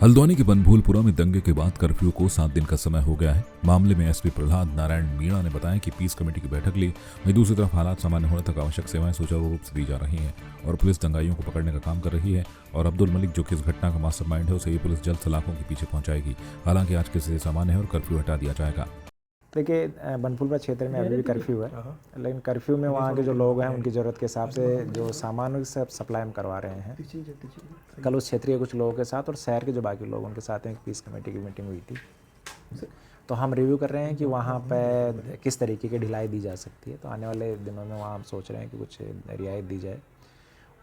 हल्द्वानी के बनभूलपुरा में दंगे के बाद कर्फ्यू को 7 दिन का समय हो गया है। मामले में एसपी प्रहलाद नारायण मीणा ने बताया कि पीस कमेटी की बैठक ली, वहीं दूसरी तरफ हालात सामान्य होने तक आवश्यक सेवाएं सुचारू रूप से दी जा रही हैं और पुलिस दंगाइयों को पकड़ने का काम कर रही है। और अब्दुल मलिक, जो कि इस घटना का मास्टरमाइंड है, उसे ये पुलिस जल्द सलाखों के पीछे पहुंचाएगी। हालांकि आज की स्थिति सामान्य है और कर्फ्यू हटा दिया जाएगा। देखिए, बनभूलपुरा क्षेत्र में अभी भी कर्फ्यू है, लेकिन कर्फ्यू में वहाँ के जो लोग हैं उनकी ज़रूरत के हिसाब से जो सामान सब सप्लाई हम करवा रहे हैं। कल उस क्षेत्रीय कुछ लोगों के साथ और शहर के जो बाकी लोग उनके साथ एक पीस कमेटी की मीटिंग हुई थी, तो हम रिव्यू कर रहे हैं कि वहाँ पे किस तरीके की ढिलाई दी जा सकती है। तो आने वाले दिनों में वहाँ हम सोच रहे हैं कि कुछ रियायत दी जाए।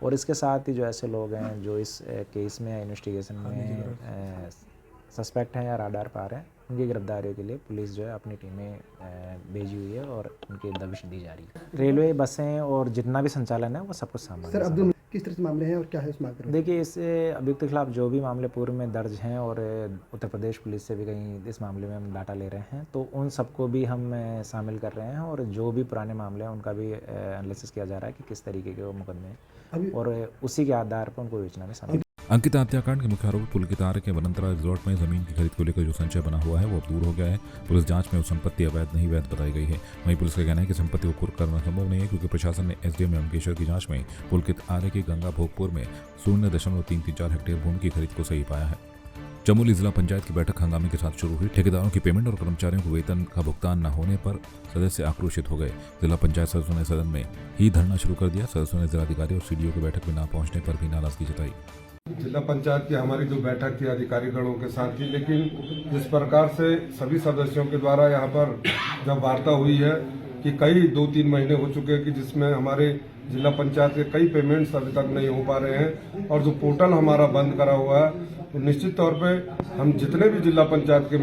और इसके साथ ही जो ऐसे लोग हैं जो इस केस में इन्वेस्टिगेशन में सस्पेक्ट हैं या राडार पर आ रहे हैं, उनकी गिरफ्तारियों के लिए पुलिस जो है अपनी टीमें भेजी हुई है और उनकी दबिश दी जा रही है। रेलवे, बसें और जितना भी संचालन है वो सब कुछ सामान। सर, अब्दुल किस तरह से मामले हैं और क्या है उस मामले में? देखिए, इस अभियुक्त के खिलाफ जो भी मामले पूर्व में दर्ज हैं और उत्तर प्रदेश पुलिस से भी कहीं इस मामले में हम डाटा ले रहे हैं, तो उन सबको भी हम शामिल कर रहे हैं और जो भी पुराने मामले हैं उनका भी एनालिसिस किया जा रहा है कि किस तरीके के वो मुकदमे हैं और उसी के आधार पर उनको योजना में शामिल। अंकिता हत्याकांड के मुख्य आरोपी पुलकित आर्य के वनंतरा रिजॉर्ट में जमीन की खरीद को लेकर जो संशय बना हुआ है वो अब दूर हो गया है। पुलिस जांच में उस संपत्ति अवैध नहीं वैध बताई गई है। वहीं पुलिस का कहना है कि संपत्ति को कुर्क करना संभव नहीं है, क्योंकि प्रशासन ने एसडीएम यमकेश्वर की जांच में पुलकित आर्य की गंगा भोगपुर में 0.334 हेक्टेयर भूमि की खरीद को सही पाया है। चमोली जिला पंचायत की बैठक हंगामे के साथ शुरू हुई। ठेकेदारों की पेमेंट और कर्मचारियों को वेतन का भुगतान न होने पर सदस्य आक्रोशित हो गए। जिला पंचायत सदस्यों ने सदन में ही धरना शुरू कर दिया। सदस्यों ने जिलाधिकारी और सीडीओ की बैठक में न पहुंचने पर भी नाराजगी जताई। जिला पंचायत की हमारी जो बैठक थी अधिकारी गणों के साथ थी, लेकिन जिस प्रकार से सभी सदस्यों के द्वारा यहाँ पर जब वार्ता हुई है कि कई 2-3 महीने हो चुके हैं कि जिसमें हमारे जिला पंचायत के कई पेमेंट्स अभी तक नहीं हो पा रहे हैं और जो पोर्टल हमारा बंद करा हुआ है, तो निश्चित तौर पे हम जितने भी जिला पंचायत के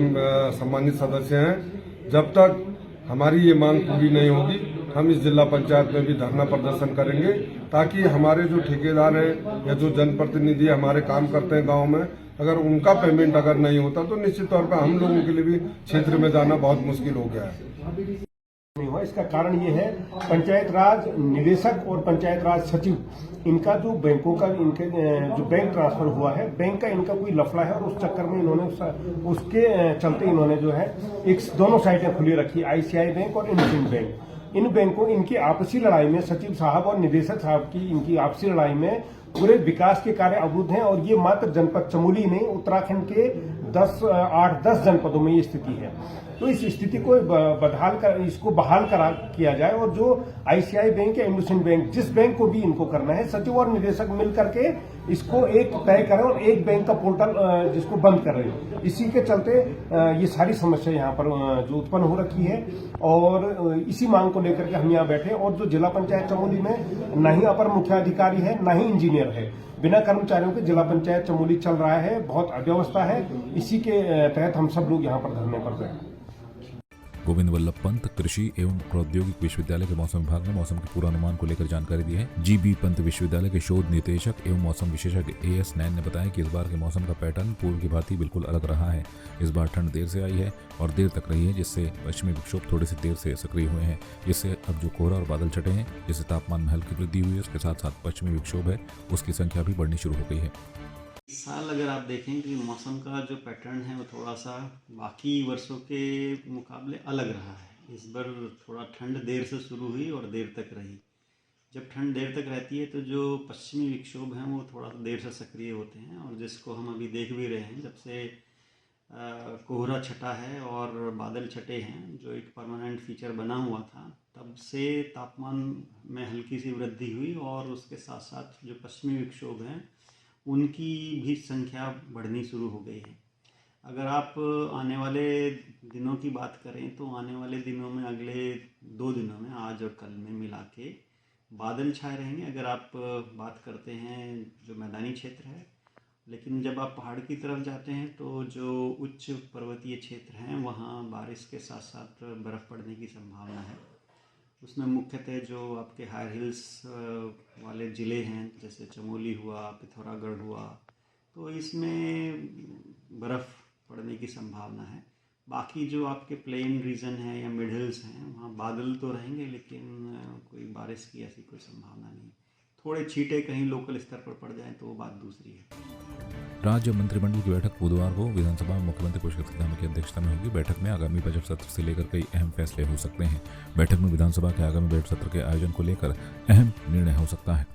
सम्मानित सदस्य हैं, जब तक हमारी ये मांग पूरी नहीं होगी हम इस जिला पंचायत में भी धरना प्रदर्शन करेंगे, ताकि हमारे जो ठेकेदार हैं या जो जनप्रतिनिधि हमारे काम करते हैं गांव में, अगर उनका पेमेंट अगर नहीं होता तो निश्चित तौर पर हम लोगों के लिए भी क्षेत्र में जाना बहुत मुश्किल हो गया है। नहीं हुआ, इसका कारण ये है पंचायत राज निदेशक और पंचायत राज सचिव, इनका जो बैंकों का इनके जो बैंक ट्रांसफर हुआ है, बैंक का इनका कोई लफड़ा है और उस चक्कर में इन्होंने उसके चलते इन्होंने जो है एक दोनों साइटें खुली रखी, आईसीआई बैंक और इंडसइंड बैंक। इन बैंकों इनकी आपसी लड़ाई में सचिव साहब और निदेशक साहब की इनकी आपसी लड़ाई में पूरे विकास के कार्य अवरुद्ध हैं और ये मात्र जनपद चमोली नहीं, उत्तराखंड के 8-10 जनपदों में ये स्थिति है। तो इस स्थिति को इसको बहाल किया जाए और जो आईसीआई बैंक या इंडसइंड बैंक, जिस बैंक को भी इनको करना है, सचिव और निदेशक मिल करके इसको एक तय करें और एक बैंक का पोर्टल जिसको बंद कर रहे हैं। इसी के चलते ये सारी समस्या यहाँ पर जो उत्पन्न हो रखी है और इसी मांग को लेकर के हम यहाँ बैठे। और जो जिला पंचायत चमोली में न ही अपर मुख्य अधिकारी है न ही इंजीनियर है, बिना कर्मचारियों के जिला पंचायत चमोली चल रहा है, बहुत अव्यवस्था है। इसी के तहत हम सब लोग यहाँ पर धरने पर गए। गोविंद वल्लभ पंत कृषि एवं प्रौद्योगिक विश्वविद्यालय के मौसम विभाग ने मौसम के पूर्वानुमान को लेकर जानकारी दी है। जीबी पंत विश्वविद्यालय के शोध निदेशक एवं मौसम विशेषज्ञ एएस नैन ने बताया कि इस बार के मौसम का पैटर्न पूर्व की भांति बिल्कुल अलग रहा है। इस बार ठंड देर से आई है और देर तक रही है, जिससे पश्चिमी विक्षोभ थोड़े से देर से सक्रिय हुए हैं, जिससे अब जो कोहरा और बादल छटे हैं, जिससे तापमान में हल्की वृद्धि हुई है, उसके साथ साथ पश्चिमी विक्षोभ है उसकी संख्या भी बढ़नी शुरू हो गई है। इस साल अगर आप देखें कि मौसम का जो पैटर्न है वो थोड़ा सा बाकी वर्षों के मुकाबले अलग रहा है। इस बार थोड़ा ठंड देर से शुरू हुई और देर तक रही। जब ठंड देर तक रहती है तो जो पश्चिमी विक्षोभ हैं वो थोड़ा देर से सक्रिय होते हैं और जिसको हम अभी देख भी रहे हैं। जब से कोहरा छटा है और बादल छटे हैं, जो एक परमानेंट फीचर बना हुआ था, तब से तापमान में हल्की सी वृद्धि हुई और उसके साथ साथ जो पश्चिमी विक्षोभ हैं उनकी भी संख्या बढ़नी शुरू हो गई है। अगर आप आने वाले दिनों की बात करें तो आने वाले दिनों में, अगले 2 दिनों में, आज और कल में मिला के बादल छाए रहेंगे अगर आप बात करते हैं जो मैदानी क्षेत्र है। लेकिन जब आप पहाड़ की तरफ जाते हैं तो जो उच्च पर्वतीय क्षेत्र हैं वहाँ बारिश के साथ साथ बर्फ़ पड़ने की संभावना है। उसमें मुख्यतः जो आपके हायर हिल्स वाले ज़िले हैं, जैसे चमोली हुआ, पिथौरागढ़ हुआ, तो इसमें बर्फ़ पड़ने की संभावना है। बाकी जो आपके प्लेन रीजन है या मिड हिल्स हैं वहाँ बादल तो रहेंगे, लेकिन कोई बारिश की ऐसी कोई संभावना नहीं। थोड़े छींटे कहीं लोकल स्तर पर पड़ जाएं तो वो बात दूसरी है। राज्य मंत्रिमंडल की बैठक बुधवार को विधानसभा में मुख्यमंत्री पुष्कर धामी की अध्यक्षता में होगी। बैठक में आगामी बजट सत्र से लेकर कई अहम फैसले हो सकते हैं। बैठक में विधानसभा के आगामी बजट सत्र के आयोजन को लेकर अहम निर्णय हो सकता है।